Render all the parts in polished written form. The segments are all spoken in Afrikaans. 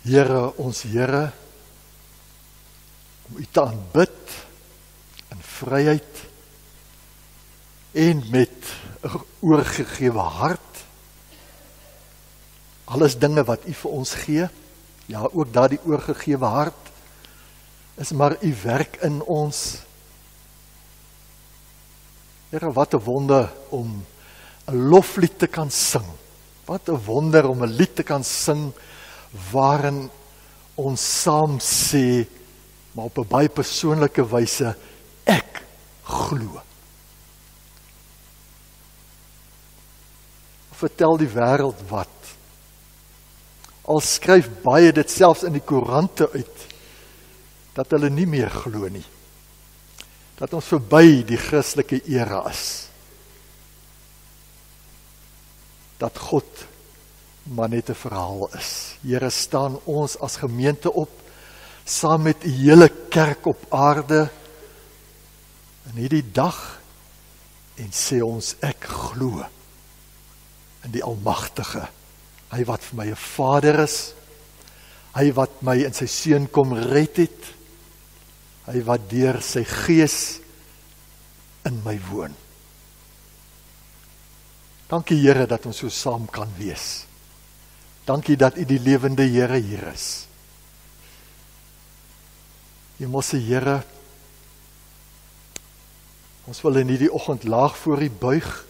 Here, ons Here, om U te aanbid in vryheid en met 'n oorgegewe hart. Alles dinge wat U vir ons gee, ja, ook daardie oorgegewe hart, is maar U werk in ons. Here, wat 'n wonder om 'n loflied te kan sing. Wat 'n wonder om 'n lied te kan sing waarin ons saam sê, maar op 'n baie persoonlike wyse, ek glo. Vertel die wêreld wat. Al skryf baie dit selfs in die koerante uit, dat hulle nie meer glo nie. Dat ons verby die Christelike era is. Dat God maar net 'n verhaal is. Here, staan ons as gemeente op, saam met die hele kerk op aarde, in hierdie dag, en sê ons, ek glo in die Almagtige, hy wat vir my 'n Vader is, hy wat my in sy Seun kom red het, hy wat deur sy Gees in my woon. Dankie Here dat ons so saam kan wees. Dankie dat U die lewende Here hier is. Hemelse Here, ons wil in hierdie oggend laag voor U buig,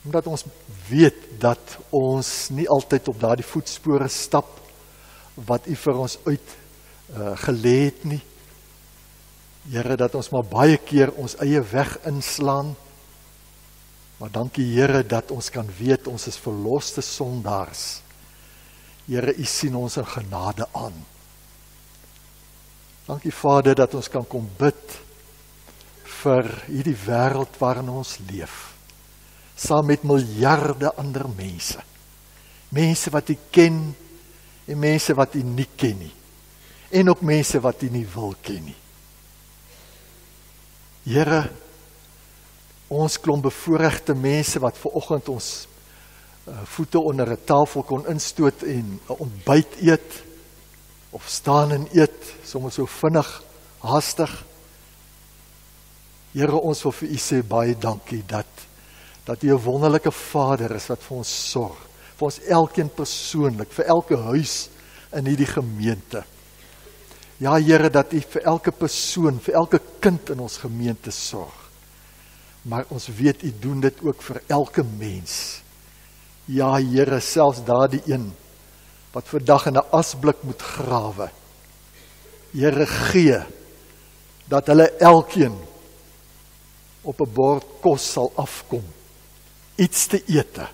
omdat ons weet dat ons nie altyd op daardie voetspore stap, wat U vir ons gelê het nie. Here, dat ons maar baie keer ons eie weg inslaan, maar dankie Here dat ons kan weet, ons is verloste sondaars. Here, U sien ons in genade aan. Dankie Vader dat ons kan kom bid vir hierdie wêreld waarin ons leef, saam met miljarde ander mense. Mense wat U ken en mense wat U nie ken nie. En ook mense wat U nie wil ken nie. Here, ons klomp bevoorregte mense wat vanoggend ons voete onder 'n tafel kon instoot en 'n ontbyt eet, of staan en eet, soms so vinnig, haastig. Here, ons wil vir U sê baie dankie dat U 'n wonderlike Vader is wat vir ons sorg, vir ons elkeen persoonlik, vir elke huis in hierdie gemeente. Ja Here, dat U vir elke persoon, vir elke kind in ons gemeente sorg. Maar ons weet U doen dit ook vir elke mens. Ja Here, selfs daardie een wat vandag in 'n asblik moet grawe. Here, gee dat hulle elkeen op 'n bord kos sal afkom, iets te ete,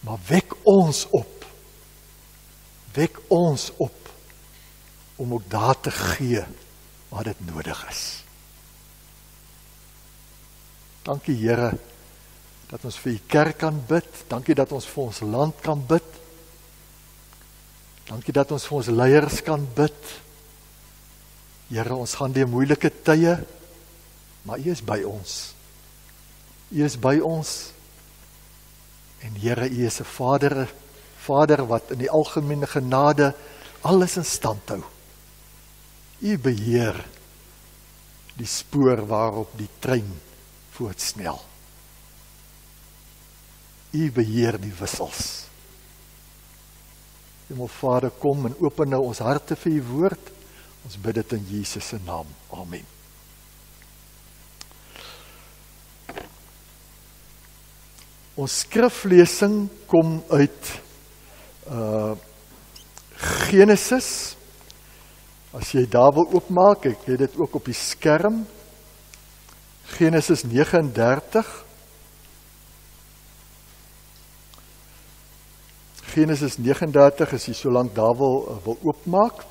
maar wek ons op om ook daar te gee waar dit nodig is. Dankie Here dat ons vir U kerk kan bid, dankie dat ons vir ons land kan bid, dankie dat ons vir ons leiers kan bid. Here, ons gaan deur moeilike tye, maar U is by ons. U is by ons. En Here, U is 'n Vader wat in die algemene genade alles in stand hou. U beheer die spoor waarop die trein voortsnel. U beheer die wissels. Vader, kom en open nou ons harte vir U woord. Ons bid dit in Jesus se naam. Amen. Ons skriflesing kom uit Genesis. As jy daar wil oopmaak, ek het dit ook op die skerm. Genesis 39. Genesis 39, as jy so lank daar wil oopmaak.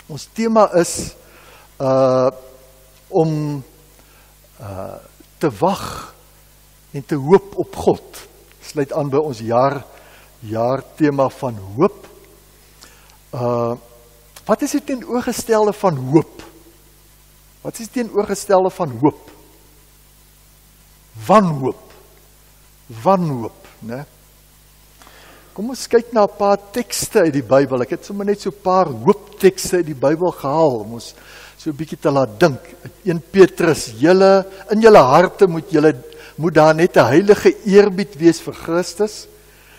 Ons tema is om te wag en te hoop op God. Sluit aan by ons jaar tema van hoop. Wat is die teenoorgestelde van hoop? Wat is die teenoorgestelde van hoop? Wanhoop, né? Kom ons kyk na 'n paar tekste uit die Bybel. Ek het sommer net so 'n paar hooptekste uit die Bybel gehaal om ons so 'n bietjie te laat dink. 1 Petrus, in julle harte moet daar net 'n heilige eerbied wees vir Christus,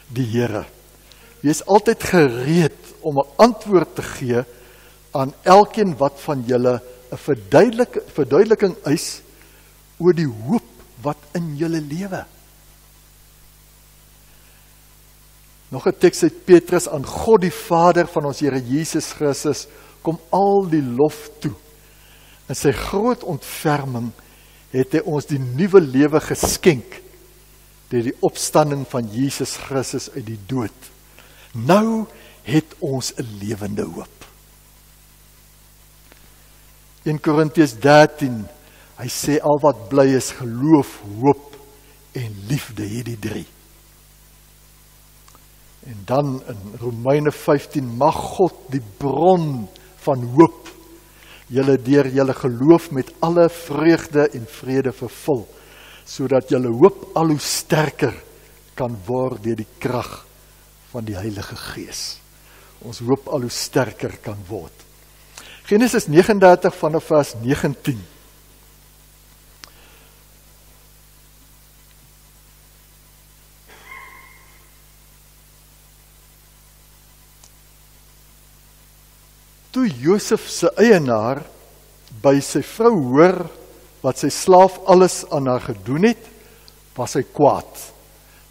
die Here. Wees altyd gereed om 'n antwoord te gee aan elkeen wat van julle 'n verduideliking eis oor die hoop wat in julle lewe. Nog 'n teks uit Petrus: aan God die Vader van ons Here Jesus Christus kom al die lof toe. In sy groot ontferming het hy ons die nuwe lewe geskenk deur die opstanding van Jesus Christus uit die dood. Nou het ons 'n lewende hoop. 1 Korintiërs 13, hy sê al wat bly is geloof, hoop en liefde, hierdie 3. En dan in Romeine 15, mag God die bron van hoop julle deur julle geloof met alle vreugde en vrede vervul, sodat julle hoop al hoe sterker kan word deur die krag van die Heilige Gees. Ons hoop al hoe sterker kan word. Genesis 39 vanaf vers 19. Toe Josef se eienaar by sy vrou hoor wat sy slaaf alles aan haar gedoen het, was hy kwaad.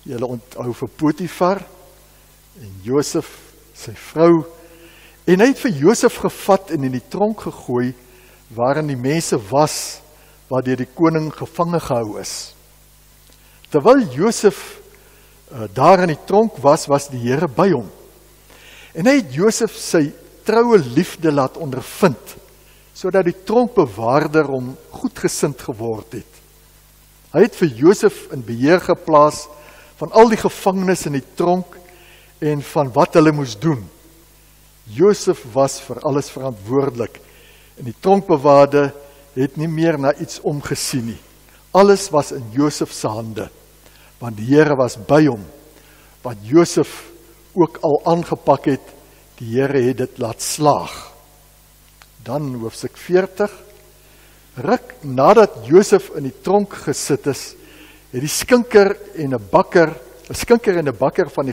Julle onthou vir Potifar en Josef sy vrou, en hy het vir Josef gevat en in die tronk gegooi, waarin die mense was, wat deur die koning gevange gehou is. Terwyl Josef daar in die tronk was die Here by hom. En hy het Josef sy troue liefde laat ondervind, sodat die tronkbewaarder hom goedgesind geword het. Hy het vir Josef in beheer geplaas van al die gevangenes in die tronk en van wat hulle moes doen. Josef was vir alles verantwoordelik en die tronkbewaarder het nie meer na iets omgesien nie. Alles was in Josef se hande, want die Here was by hom. Wat Josef ook al aangepak het, die Here het dit laat slaag. Dan hoofstuk 40. Ruk nadat Josef in die tronk gesit is, het die skinker en 'n bakker van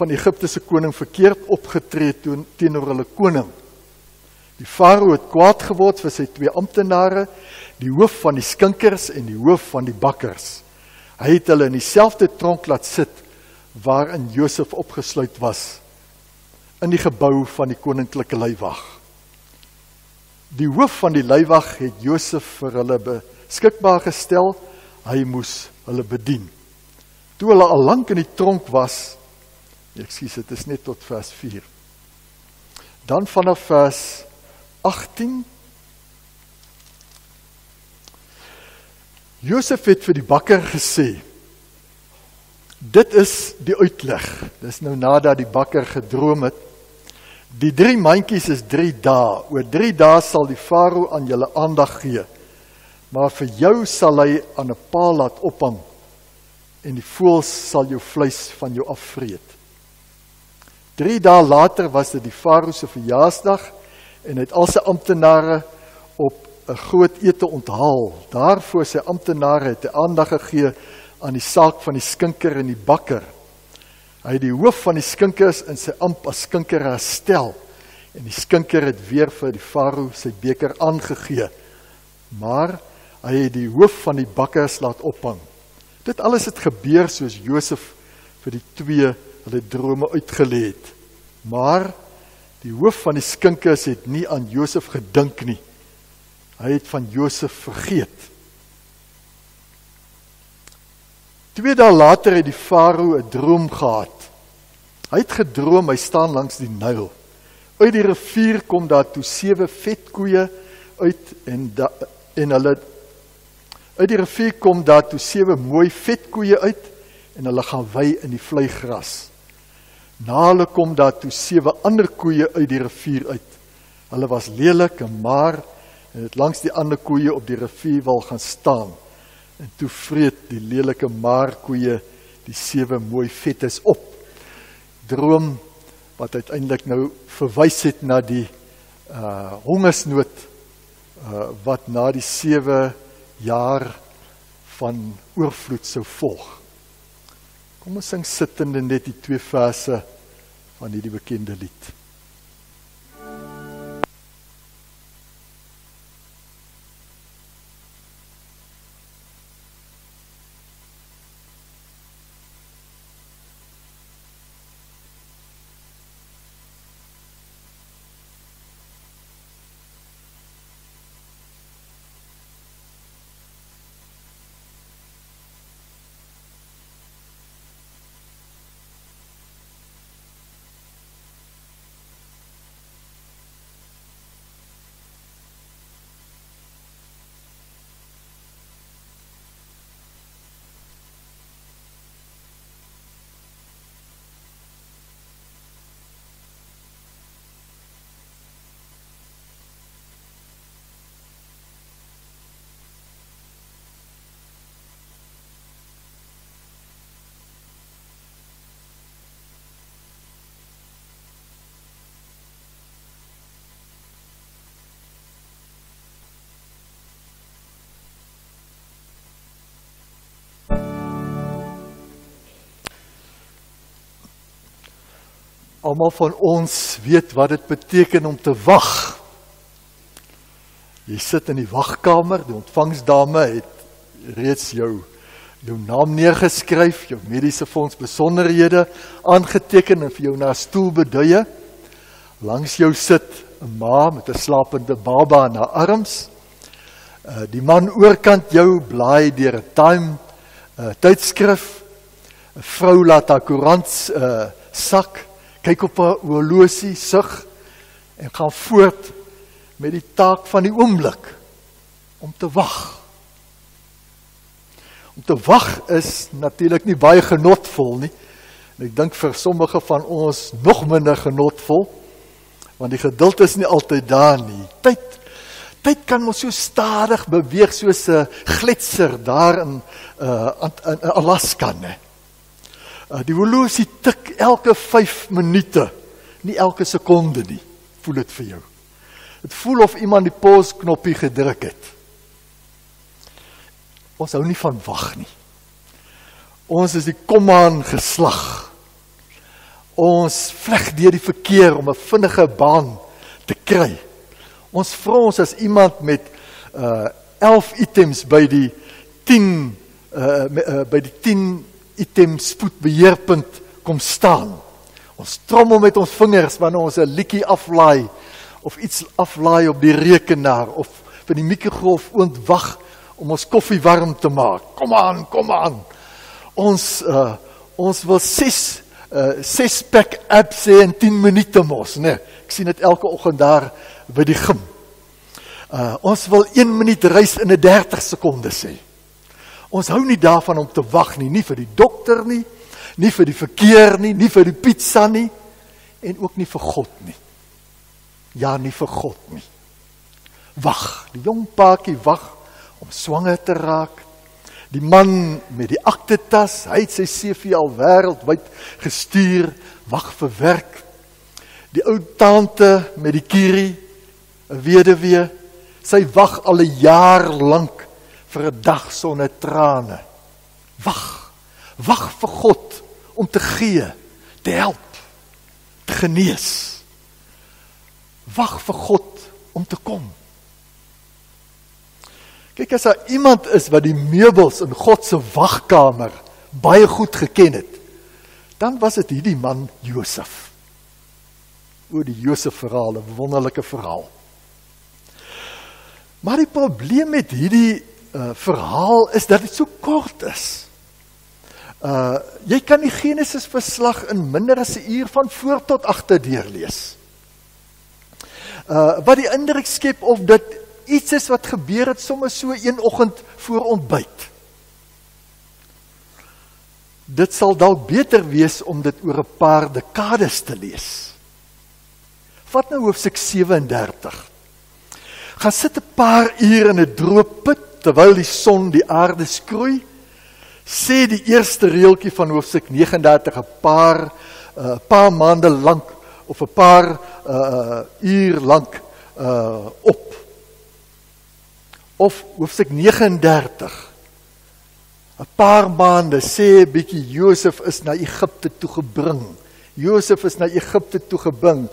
Egipte se koning verkeerd opgetree teenoor hulle koning. Die farao het kwaad geword vir sy 2 amptenare, die hoof van die skinkers en die hoof van die bakkers. Hy het hulle in dieselfde tronk laat sit waarin Josef opgesluit was, in die gebou van die koninklike leiwag. Die hoof van die leiwag het Josef vir hulle beskikbaar gestel, hy moes hulle bedien. Toe hulle al lank in die tronk was, dit is net tot vers 4. Dan vanaf vers 18. Josef het vir die bakker gesê, dit is die uitleg. Dis nou nadat die bakker gedroom het. Die 3 mandjies is 3 dae. Oor 3 dae sal die farao aan julle aandag gee. Maar vir jou sal hy aan 'n paal laat ophang en die voëls sal jou vleis van jou afvreet. 3 dae later was dit die farao se verjaarsdag en hy het al sy amptenare op 'n groot ete onthaal. Daarvoor sy amptenare het hy aandag gegee aan die saak van die skinker en die bakker. Hy het die hoof van die skinkers in sy amp as skinker herstel en die skinker het weer vir die farao sy beker aangegee. Maar hy het die hoof van die bakkers laat ophang. Dit alles het gebeur soos Josef vir die 2 hulle drome uitgelê het. Maar die hoof van die skinkers het nie aan Josef gedink nie. Hy het van Josef vergeet. 2 dae later het die farao 'n droom gehad. Hy het gedroom, hy staan langs die Nyl. Uit die rivier kom daar toe 7 vetkoeie uit uit die rivier kom daar toe 7 mooi vetkoeie uit en hulle gaan wei in die vleigras. Na hulle kom daar toe 7 ander koeie uit die rivier uit. Hulle was lelik en maar en het langs die ander koeie op die rivierwal gaan staan. En toe vreet die lelike maar koeie die 7 mooi vetes op. droom wat uiteindelik nou verwys het na die hongersnood wat na die 7 jaar van oorvloed sou volg. Kom ons sing sittende net die 2 verse van hierdie bekende lied. Almal van ons weet wat dit beteken om te wag. Jy sit in die wagkamer, die ontvangsdame het reeds jou naam neergeskryf, jou mediese fonds besonderhede aangeteken en vir jou na 'n stoel beduie. Langs jou sit 'n ma met 'n slapende baba in haar arms. Die man oorkant jou blaai deur 'n Time tydskrif. 'n Vrou laat haar koerant sak, kyk op haar horlosie, sug en gaan voort met die taak van die oomblik om te wag. Om te wag is natuurlik nie baie genotvol nie. En ek dink vir sommige van ons nog minder genotvol, want die geduld is nie altyd daar nie. Tyd kan ons so stadig beweeg soos 'n gletser daar in Alaska, ne? Die horlosie tik elke 5 minute, nie elke sekonde nie, voel dit vir jou. Het voel of iemand die pausknoppie gedruk het. Ons hou nie van wag nie. Ons is die kommaan geslag. Ons vleg deur die verkeer om 'n vinnige baan te kry. Ons vra ons as iemand met 11 items by die 10 item spoedbeheerpunt kom staan. Ons trommel met ons vingers wanneer ons 'n liedjie aflaai of iets aflaai op die rekenaar of vir die mikrogolf wag om ons koffie warm te maak. Kom aan. Ons wil 6-pack apps hê in 10 minute mos, né? Ek sien dit elke oggend daar by die gym. Ons wil 1 minuut reis in 'n 30 sekondes hê. Ons hou nie daarvan om te wag nie vir die dokter nie vir die verkeer nie vir die pizza nie, en ook nie vir God nie. Ja, nie vir God nie. Wag, die jong paartjie wag om swanger te raak. Die man met die aktetas, hy het sy CV al wêreldwyd gestuur, wag vir werk. Die ou tante met die kierie, 'n weduwee, sy wag al 'n jaar lank vir 'n dag sonder trane. Wag vir God om te gee, te help, te genees. Wag vir God om te kom. Kyk, as daar iemand is wat die meubels in God se wagkamer baie goed geken het, dan was dit hierdie man Josef. Die Josef verhaal, 'n wonderlike verhaal. Maar die probleem met hierdie verhaal is dat dit so kort is. Jy kan die Genesis verslag in minder as 'n uur van voor tot agter deurlees. Wat die indruk skep of dit iets is wat gebeur het sommer so een oggend voor ontbyt. Dit sal dalk beter wees om dit oor 'n paar dekades te lees. Vat nou hoofstuk 37. Gaan sit 'n paar uur in 'n droë put terwyl die son die aarde skroei. Sê die eerste reeltjie van hoofstuk 39 'n paar paar maande lank of 'n paar uur lank op. Of hoofstuk 39, 'n paar maande sê 'n bietjie Josef is na Egipte toe gebring. Josef is na Egipte toe gebring,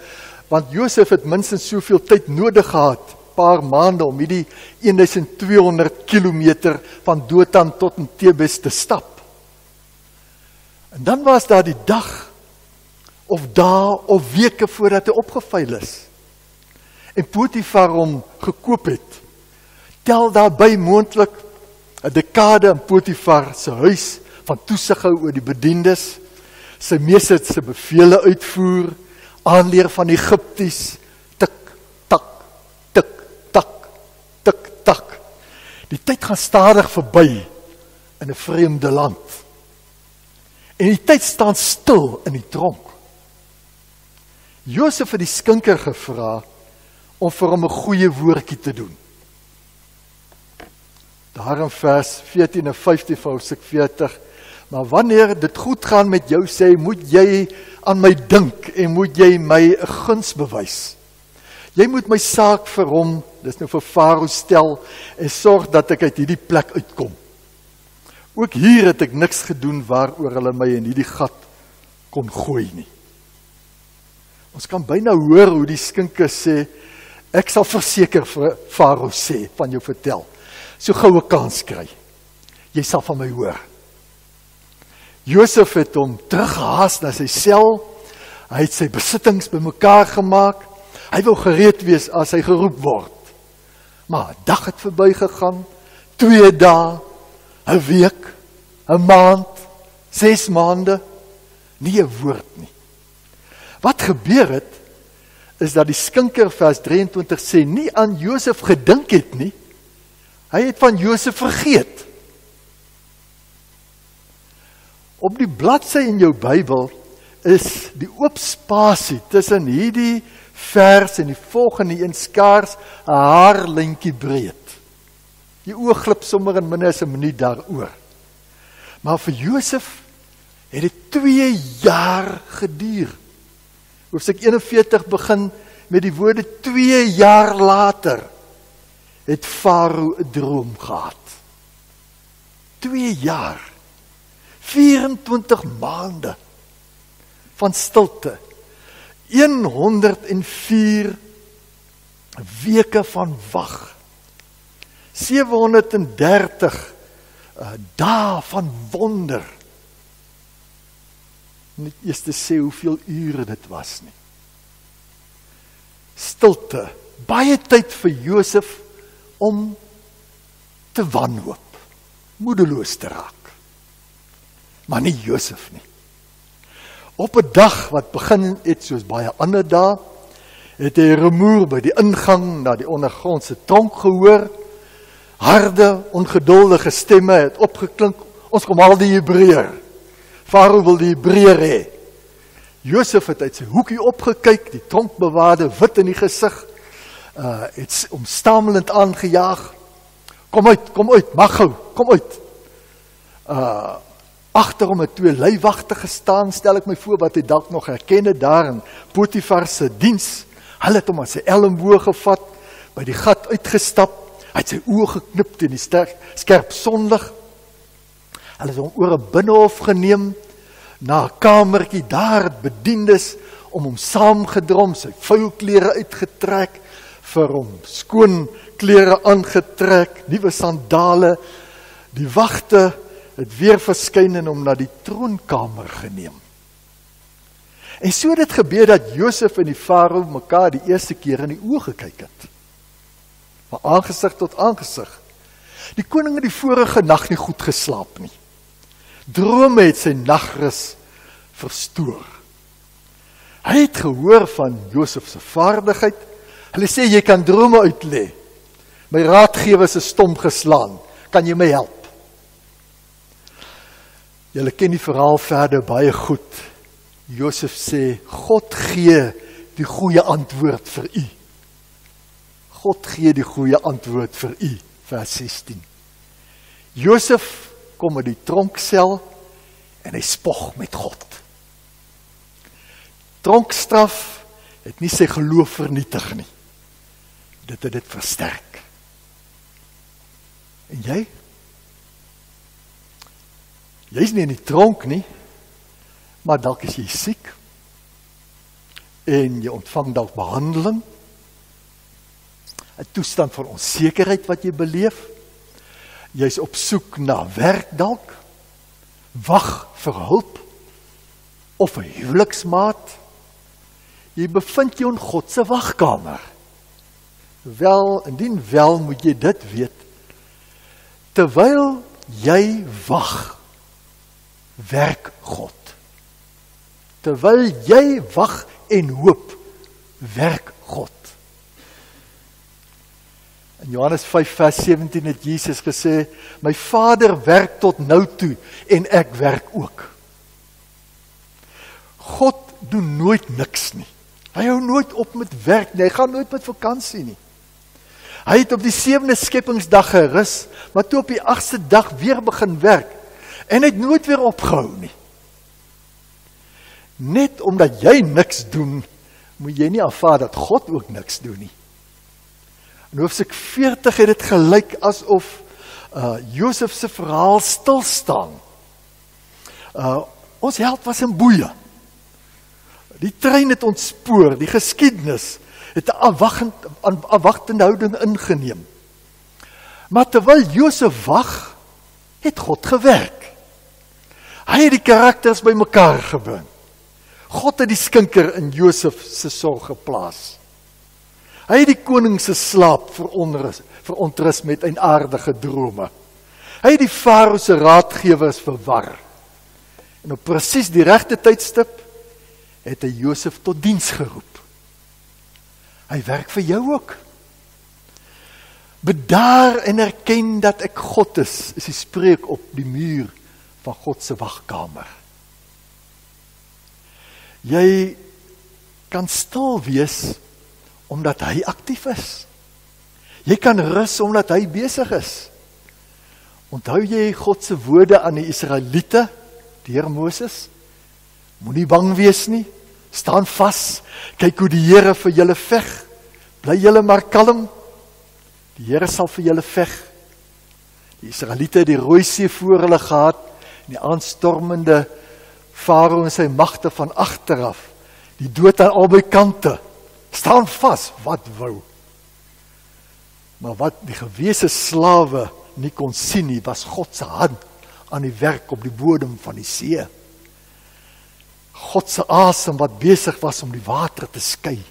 want Josef het minstens soveel tyd nodig gehad, paar maande om hierdie 1200 kilometer van Dothan tot in Tebes te stap. En dan was daar die dag, of dae, of weke voordat hy opgeveil is. En Potifar hom gekoop het. Tel daarby moontlik 'n dekade in Potifar se huis van toesig hou oor die bediendes, sy meester se bevele uitvoer, aanleer van Egipties, tik, tak, tik, tak, tik, tak. Die tyd gaan stadig verby in 'n vreemde land. En die tyd staan stil in die tronk. Josef het die skinker gevra om vir hom 'n goeie woordjie te doen. Daar in vers 14 en 15 van hoofstuk 40, maar wanneer dit goed gaan met jou, sê hy, moet jy aan my dink en moet jy my 'n guns bewys. Jy moet my saak vir hom, dis nou vir Farao stel, en sorg dat ek uit hierdie plek uitkom. Ook hier het ek niks gedoen waaroor hulle my in hierdie gat kon gooi nie. Ons kan byna hoor hoe die skinker sê, ek sal verseker vir Farao sê, van jou vertel, so gou 'n kans kry. Jy sal van my hoor. Josef het hom teruggehaas na sy sel, hy het sy besittings bymekaar gemaak, hy wou gereed wees as hy geroep word. Maar 'n dag het verbygegaan, 2 dae, 'n week, 'n maand, 6 maande, nie 'n woord nie. Wat gebeur het, is dat die skinker vers 23 sê, nie aan Josef gedink het nie, hy het van Josef vergeet. Op die bladsy in jou Bybel is die oop spasie tussen hierdie vers en die volgende een skaars 'n haarlyntjie breed. Die oog glip sommer in minder as 'n minuut daaroor. Maar vir Josef het dit 2 jaar geduur. Hoofstuk 41 begin met die woorde 2 jaar later het Farao 'n droom gehad. 2 jaar. 24 maande van stilte. 104 weke van wag. 730 dae van wonder. Net eers te sê hoeveel ure dit was nie. Stilte, baie tyd vir Josef om te wanhoop, moedeloos te raak. Maar nie Josef nie. Op 'n dag wat begin het soos baie ander dae, het hy rumoer by die ingang na die ondergrondse tronk gehoor. Harde, ongeduldige stemme het opgeklink, ons kom al die Hebreër. Farao wil die Hebreër hê. Josef het uit sy hoekie opgekyk, die tronkbewaarder wit in die gesig, het omstamelend aangejaag. Kom uit, mag gou, kom uit. Agter hom het 2 leiwagte gestaan, stel ek my voor wat hy dalk nog herken het daar in Potifar se diens. Hulle het hom aan sy elmboog gevat, by die gat uitgestap, hy het sy oë geknip teen die skerp sonlig. Hulle het hom oor 'n binnehof geneem, na 'n kamertjie, daar het bediendes om hom saamgedrom, sy vuil klere uitgetrek, vir hom skoon klere aangetrek, nuwe sandale. Die wagte het weer verskyn en hom na die troonkamer geneem. En so het dit gebeur dat Josef en die Farao mekaar die eerste keer in die oë gekyk het. Van aangesig tot aangesig. Die koning het die vorige nag nie goed geslaap nie. Drome het sy nagrus verstoor. Hy het gehoor van Josef se vaardigheid. Hulle sê, jy kan drome uitlê. My raadgewers is stom geslaan. Kan jy my help? Julle ken die verhaal verder baie goed. Josef sê, God gee die goeie antwoord vir u. God gee die goeie antwoord vir u, vers 16. Josef kom uit die tronksel en hy spog met God. tronkstraf het nie sy geloof vernietig nie. Dit het dit versterk. En jy? Jy is nie in die tronk nie, maar dalk is jy siek, en jy ontvang dalk behandeling, 'n toestand van onsekerheid wat jy beleef, jy is op soek na werk dalk, wag vir hulp, of 'n huweliksmaat, jy bevind jou in God se wagkamer. Wel, indien wel moet jy dit weet, terwyl jy wag, werk God. Terwyl jy wag en hoop, werk God. In Johannes 5 vers 17 het Jesus gesê, my Vader werk tot nou toe en ek werk ook. God doen nooit niks nie. Hy hou nooit op met werk nie, hy gaan nooit met vakansie nie. Hy het op die 7de skepingsdag gerus, maar toe op die 8ste dag weer begin werk, en hy het nooit weer opgehou nie. Net omdat jy niks doen, moet jy nie aanvaar dat God ook niks doen nie. In hoofstuk 40 het dit gelyk asof Josef se verhaal stilstaan. Ons held was in boeie. Die trein het ontspoor, die geskiedenis het 'n afwagtende houding ingeneem. Maar terwyl Josef wag, het God gewerk. Hy het die karakters bymekaar gebring. God het die skinker in Josef se sorg geplaas. Hy het die koning se slaap verontrus met eienaardige drome. Hy het die farao se raadgewers verwar. En op presies die regte tydstip het hy Josef tot diens geroep. Hy werk vir jou ook. Bedaar en erken dat ek God is die spreek op die muur van God se wagkamer. Jy kan stil wees omdat hy aktief is. Jy kan rus omdat hy besig is. Onthou jy God se woorde aan die Israeliete deur Moses? Moenie bang wees nie, staan vas, kyk hoe die Here vir julle veg, bly julle maar kalm, die Here sal vir julle veg. Die Israeliete het die Rooi See voor hulle gehad, en die aanstormende farao en sy magte van agteraf, die dood aan albei kante, staan vas, wat wou. Maar wat die gewese slawe nie kon sien nie, was God se hand aan die werk op die bodem van die see. God se asem wat besig was om die water te skei.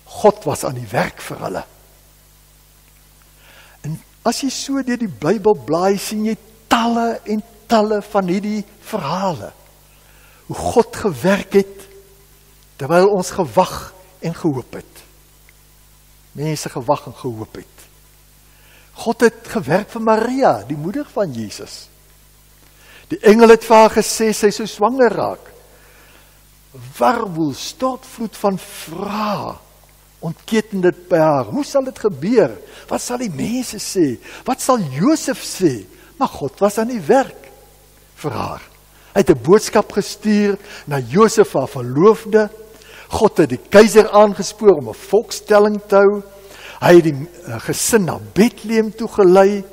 God was aan die werk vir hulle. En as jy so deur die Bybel blaai, sien jy talle en talle van hierdie verhale. Hoe God gewerk het, terwyl ons gewag en gehoop het. Mense gewag en gehoop het. God het gewerk vir Maria, die moeder van Jesus. Die engel het vir haar gesê, sy sou swanger raak. Warwoel, stortvloed van vrae, ontketen dit by haar. Hoe sal dit gebeur? Wat sal die mense sê? Wat sal Josef sê? Maar God was aan die werk vir haar. Hy het 'n boodskap gestuur na Josef, haar verloofde. God het die keiser aangespoor om 'n volkstelling te hou. Hy het die gesin na Bethlehem toe gelei.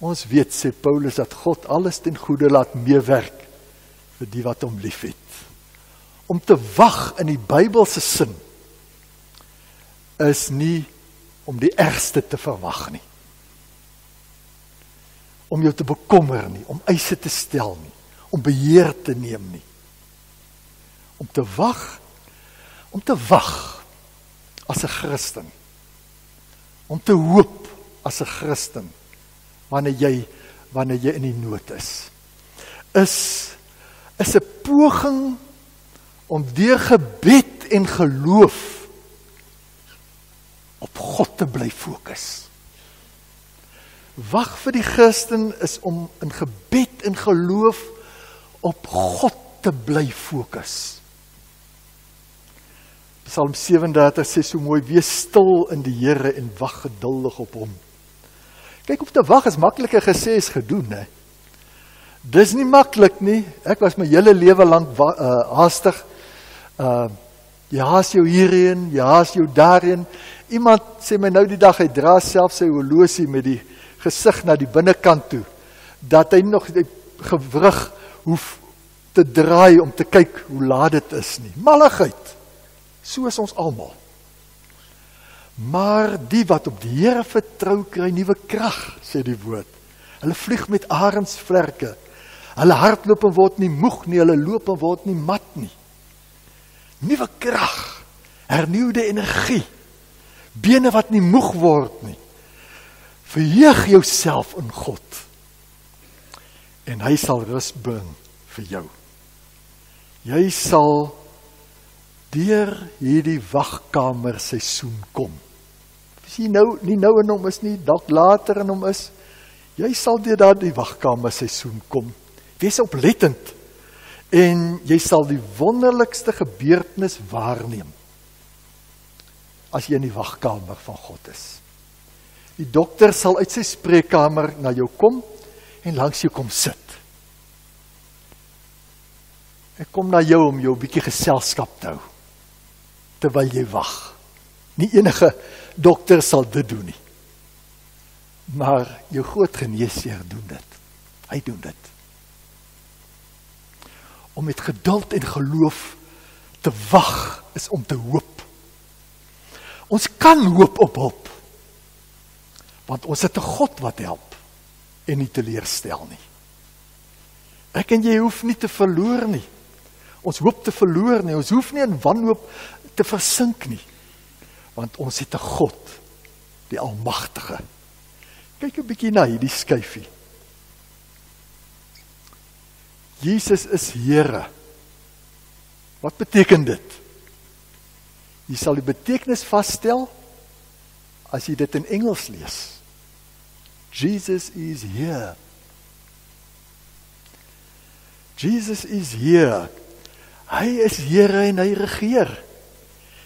Ons weet, sê Paulus, dat God alles ten goeie laat meewerk vir die wat hom liefhet. Om te wag in die Bybelse sin is nie om die ergste te verwag nie. Om jou te bekommer nie, om eise te stel nie, om beheer te neem nie. Om te wag as 'n Christen. Om te hoop as 'n Christen wanneer jy in die nood is 'n poging om deur gebed en geloof op God te bly fokus. Wag vir die Christen is om in gebed en geloof op God te bly fokus. Psalm 37 sê so mooi, wees stil in die Here en wag geduldig op hom. Kyk, om te wag is makliker gesê as gedoen, hè. Dis nie maklik nie. Ek was my hele lewe lank haastig Jy haas jou hierheen, jy haas jou daarheen. Iemand sê my nou die dag, hy dra self sy horlosie met die gesig na die binnekant toe, dat hy nog die gewrig hoef te draai om te kyk hoe laat dit is nie. Malligheid, so is ons almal. Maar die wat op die Here vertrou, kry nuwe krag, sê die woord. Hulle vlieg met arendsvlerke. Hulle hardloop en word nie moeg nie, hulle loop en word nie mat nie. Nuwe krag, hernieuwde energie, bene wat nie moeg word nie. Verheug jouself in God. En hy sal rus bring vir jou. Jy sal deur hierdie wagkamer seisoen kom. As jy nie nou in hom is nie, dalk later in hom is, jy sal deur daardie wagkamer seisoen kom. Wees oplettend en jy sal die wonderlikste gebeurtenis waarneem as jy in die wagkamer van God is. Die dokter sal uit sy spreekkamer na jou kom en langs jou kom sit. Ek kom na jou om jou 'n bietjie geselskap te hou, terwyl jy wag. Nie enige dokter sal dit doen nie. Maar jou groot geneesheer doen dit. Hy doen dit. Om met geduld en geloof te wag is om te hoop. Ons kan hoop op hulp. Want ons het 'n God wat help en nie teleurstel nie. Ek en jy hoef nie te verloor nie. Ons hoop te verloor nie. Ons hoef nie in wanhoop te versink nie. Want ons het 'n God, die Almagtige. Kyk 'n bietjie na hierdie skyfie. Jesus is Here. Wat beteken dit? Jy sal die betekenis vasstel as jy dit in Engels lees. Jesus is here. Jesus is here. Hy is Here en hy regeer.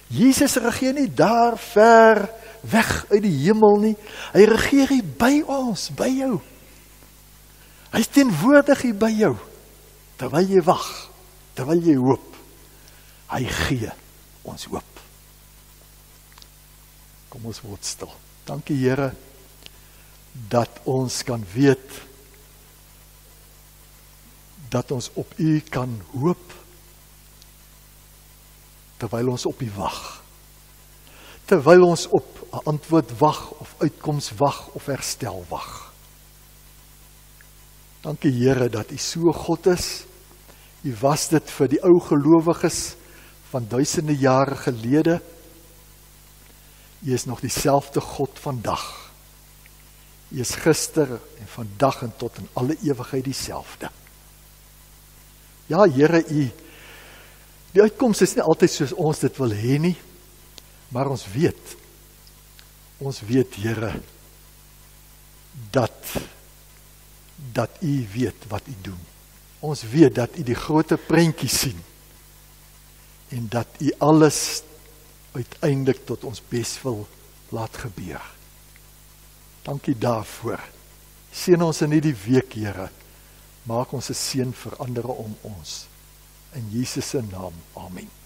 Jesus regeer nie daar ver weg uit die hemel nie. Hy regeer hier by ons, by jou. Hy is teenwoordig hier by jou. Terwyl jy wag, terwyl jy hoop. Hy gee ons hoop. Kom ons word stil. Dankie Here, dat ons kan weet, dat ons op U kan hoop, terwyl ons op U wag. Terwyl ons op 'n antwoord wag, of uitkoms wag, of herstel wag. Dankie Here, dat U so God is. U was dit vir die ou gelowiges van duisende jare gelede. U is nog dieselfde God vandag. U is gister en vandag en tot in alle ewigheid dieselfde. Ja, Here, die uitkoms is nie altyd soos ons dit wil hê nie, maar ons weet, Here, dat U weet wat U doen. Ons weet dat U die groter prentjie sien en dat U alles uiteindelik tot ons bes wil laat gebeur. Dankie daarvoor. Seën ons in hierdie week, Here. Maak ons 'n seën vir ander om ons. In Jesus se naam. Amen.